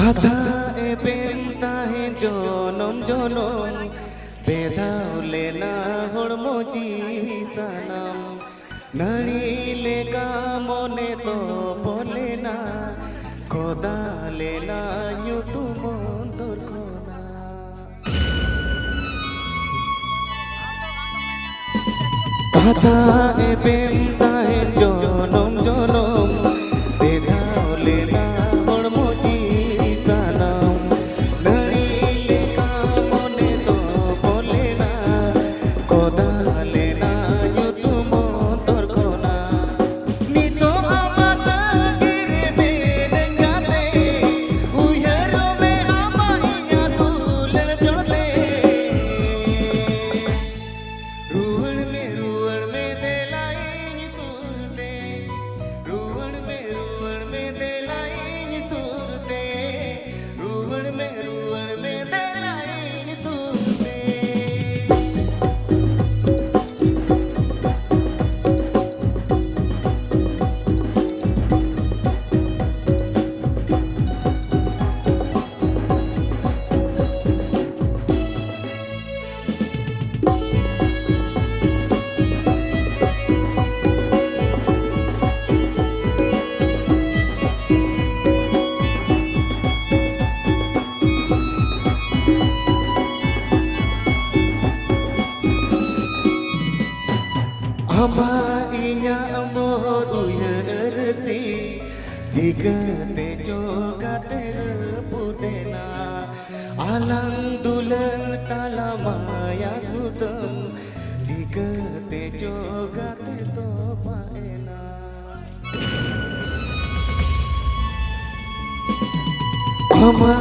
Kata ebem tahe jonom jonom bedau lena hormo jiwi sanam nari lega mone to bolena koda lena nyutu montor kona Kata ebem tahe jonom jonom bedau lena hormo jiwi sanam nari lega mone to bolena koda lena nyutu montor kona nito amata gire me dengate uyaro me ama inya tulen jote ruwan me delai ni surte ruwan me delai ni surte ruwan me delai ni surte Ama inya amor uyarsi jika te jogat pudena alang dulan talamaya sutam jika te jogat to paena Ama